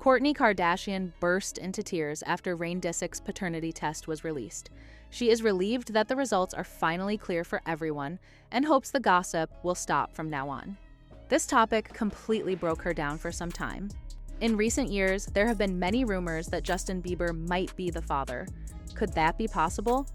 Kourtney Kardashian burst into tears after Rain Disick's paternity test was released. She is relieved that the results are finally clear for everyone and hopes the gossip will stop from now on. This topic completely broke her down for some time. In recent years, there have been many rumors that Justin Bieber might be the father. Could that be possible?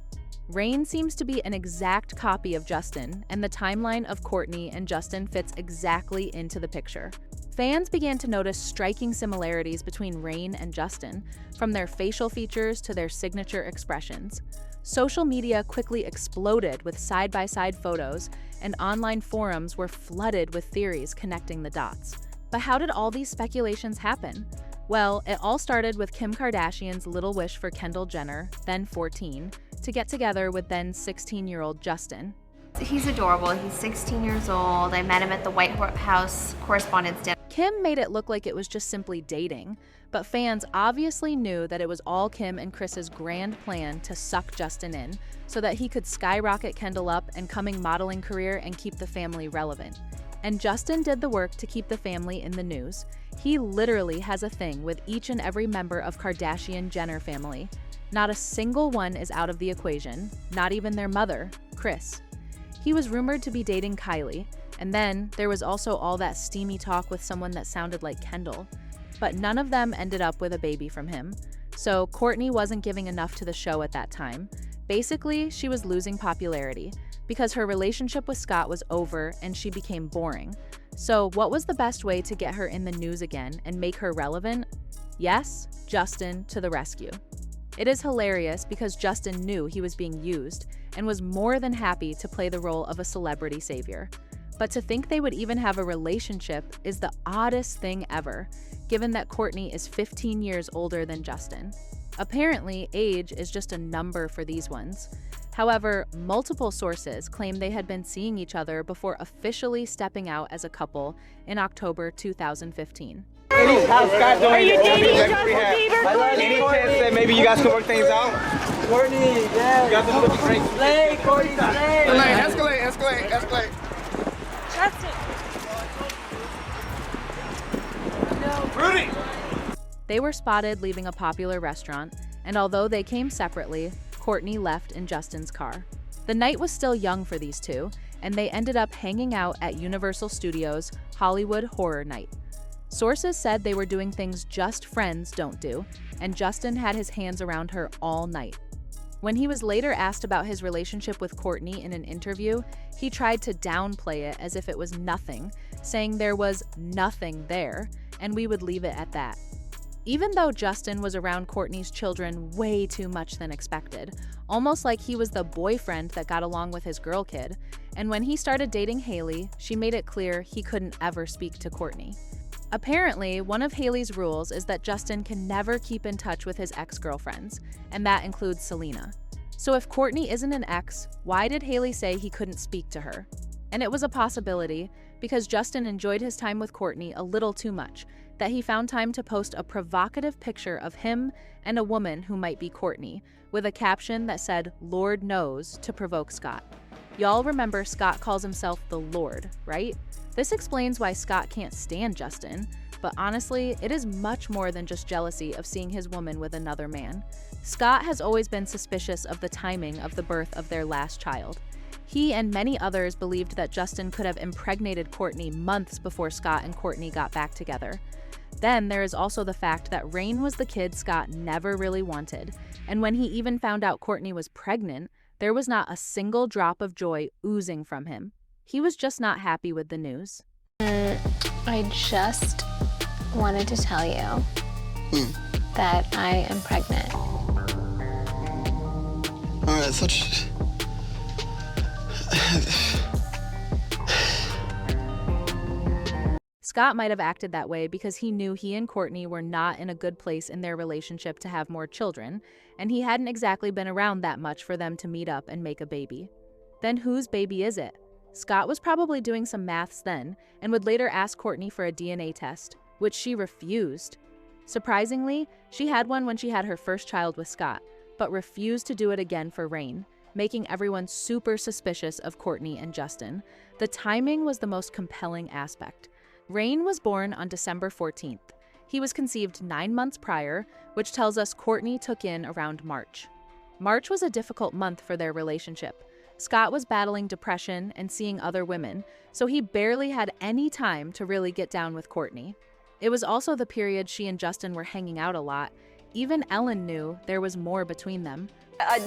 Rain seems to be an exact copy of Justin, and the timeline of Kourtney and Justin fits exactly into the picture. Fans began to notice striking similarities between Rain and Justin, from their facial features to their signature expressions. Social media quickly exploded with side-by-side photos, and online forums were flooded with theories connecting the dots. But how did all these speculations happen? Well, it all started with Kim Kardashian's little wish for Kendall Jenner, then 14, to get together with then 16-year-old Justin. He's adorable. He's 16 years old. I met him at the White House Correspondents' Dinner. Kim made it look like it was just simply dating, but fans obviously knew that it was all Kim and Kris's grand plan to suck Justin in so that he could skyrocket Kendall up and coming modeling career and keep the family relevant. And Justin did the work to keep the family in the news. He literally has a thing with each and every member of Kardashian-Jenner family. Not a single one is out of the equation, not even their mother, Kris. He was rumored to be dating Kylie, and then there was also all that steamy talk with someone that sounded like Kendall. But none of them ended up with a baby from him. So Kourtney wasn't giving enough to the show at that time. Basically, she was losing popularity because her relationship with Scott was over and she became boring. So what was the best way to get her in the news again and make her relevant? Yes, Justin to the rescue. It is hilarious because Justin knew he was being used and was more than happy to play the role of a celebrity savior. But to think they would even have a relationship is the oddest thing ever, given that Kourtney is 15 years older than Justin. Apparently, age is just a number for these ones. However, multiple sources claim they had been seeing each other before officially stepping out as a couple in October 2015. How's Scott doing? Are you dating Justin Bieber? Any chance that maybe you guys can work things out? Kourtney, yeah. You guys are looking great. Slay, Kourtney, slay. Escalate. Justin. Rudy! They were spotted leaving a popular restaurant, and although they came separately, Kourtney left in Justin's car. The night was still young for these two, and they ended up hanging out at Universal Studios' Hollywood Horror Night. Sources said they were doing things just friends don't do, and Justin had his hands around her all night. When he was later asked about his relationship with Kourtney in an interview, he tried to downplay it as if it was nothing, saying there was nothing there, and we would leave it at that. Even though Justin was around Kourtney's children way too much than expected, almost like he was the boyfriend that got along with his girl kid, and when he started dating Hailey, she made it clear he couldn't ever speak to Kourtney. Apparently, one of Hailey's rules is that Justin can never keep in touch with his ex-girlfriends, and that includes Selena. So if Kourtney isn't an ex, why did Hailey say he couldn't speak to her? And it was a possibility, because Justin enjoyed his time with Kourtney a little too much, that he found time to post a provocative picture of him and a woman who might be Kourtney, with a caption that said, "Lord knows," to provoke Scott. Y'all remember Scott calls himself the Lord, right? This explains why Scott can't stand Justin, but honestly, it is much more than just jealousy of seeing his woman with another man. Scott has always been suspicious of the timing of the birth of their last child. He and many others believed that Justin could have impregnated Kourtney months before Scott and Kourtney got back together. Then there is also the fact that Rain was the kid Scott never really wanted, and when he even found out Kourtney was pregnant, there was not a single drop of joy oozing from him. He was just not happy with the news. I just wanted to tell you that I am pregnant. All right, such. Scott might have acted that way because he knew he and Kourtney were not in a good place in their relationship to have more children, and he hadn't exactly been around that much for them to meet up and make a baby. Then whose baby is it? Scott was probably doing some maths then, and would later ask Kourtney for a DNA test, which she refused. Surprisingly, she had one when she had her first child with Scott, but refused to do it again for Rain, making everyone super suspicious of Kourtney and Justin. The timing was the most compelling aspect. Rain was born on December 14th. He was conceived 9 months prior, which tells us Kourtney took in around March. March was a difficult month for their relationship. Scott was battling depression and seeing other women, so he barely had any time to really get down with Kourtney. It was also the period she and Justin were hanging out a lot. Even Ellen knew there was more between them.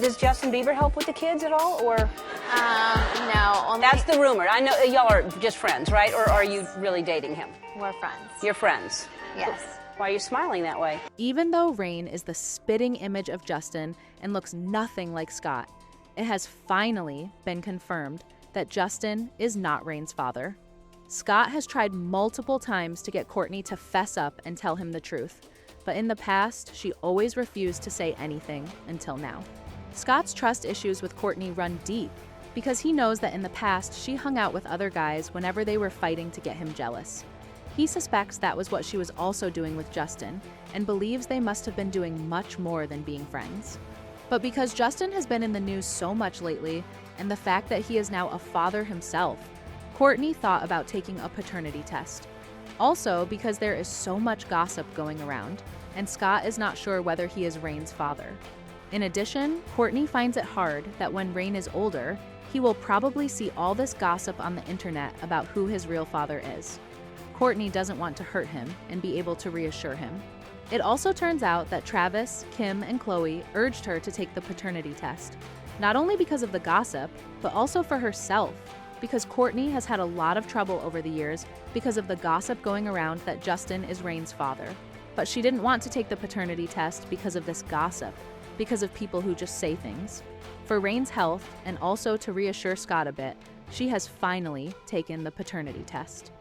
Does Justin Bieber help with the kids at all, or? No, only That's the rumor. I know y'all are just friends, right? Or are you really dating him? we're friends. You're friends. Yes. Why are you smiling that way? Even though Rain is the spitting image of Justin and looks nothing like Scott, it has finally been confirmed that Justin is not Rain's father. Scott has tried multiple times to get Kourtney to fess up and tell him the truth, but in the past, she always refused to say anything until now. Scott's trust issues with Kourtney run deep because he knows that in the past she hung out with other guys whenever they were fighting to get him jealous. He suspects that was what she was also doing with Justin and believes they must have been doing much more than being friends. But because Justin has been in the news so much lately, and the fact that he is now a father himself, Kourtney thought about taking a paternity test. Also because there is so much gossip going around, and Scott is not sure whether he is Rain's father. In addition, Kourtney finds it hard that when Rain is older, he will probably see all this gossip on the internet about who his real father is. Kourtney doesn't want to hurt him and be able to reassure him. It also turns out that Travis, Kim, and Khloe urged her to take the paternity test, not only because of the gossip, but also for herself, because Kourtney has had a lot of trouble over the years because of the gossip going around that Justin is Rain's father. But she didn't want to take the paternity test because of this gossip, because of people who just say things. For Rain's health, and also to reassure Scott a bit, she has finally taken the paternity test.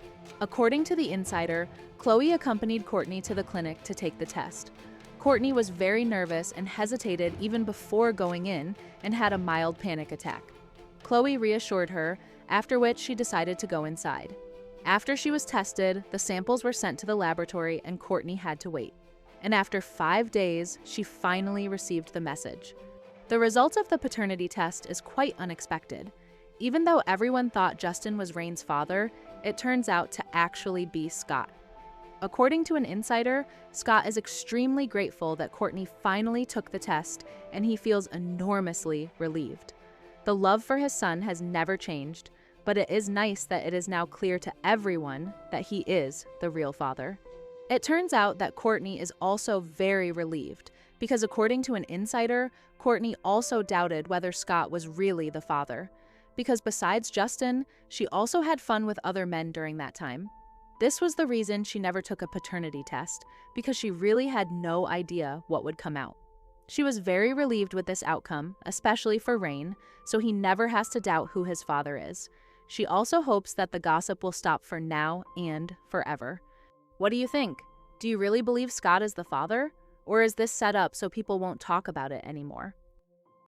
According to The Insider, Khloe accompanied Kourtney to the clinic to take the test. Kourtney was very nervous and hesitated even before going in and had a mild panic attack. Khloe reassured her, after which she decided to go inside. After she was tested, the samples were sent to the laboratory and Kourtney had to wait. And after 5 days, she finally received the message. The result of the paternity test is quite unexpected. Even though everyone thought Justin was Rain's father, it turns out to actually be Scott. According to an insider, Scott is extremely grateful that Kourtney finally took the test, and he feels enormously relieved. The love for his son has never changed, but it is nice that it is now clear to everyone that he is the real father. It turns out that Kourtney is also very relieved, because according to an insider, Kourtney also doubted whether Scott was really the father. Because besides Justin, she also had fun with other men during that time. This was the reason she never took a paternity test, because she really had no idea what would come out. She was very relieved with this outcome, especially for Rain, so he never has to doubt who his father is. She also hopes that the gossip will stop for now and forever. What do you think? Do you really believe Scott is the father? Or is this set up so people won't talk about it anymore?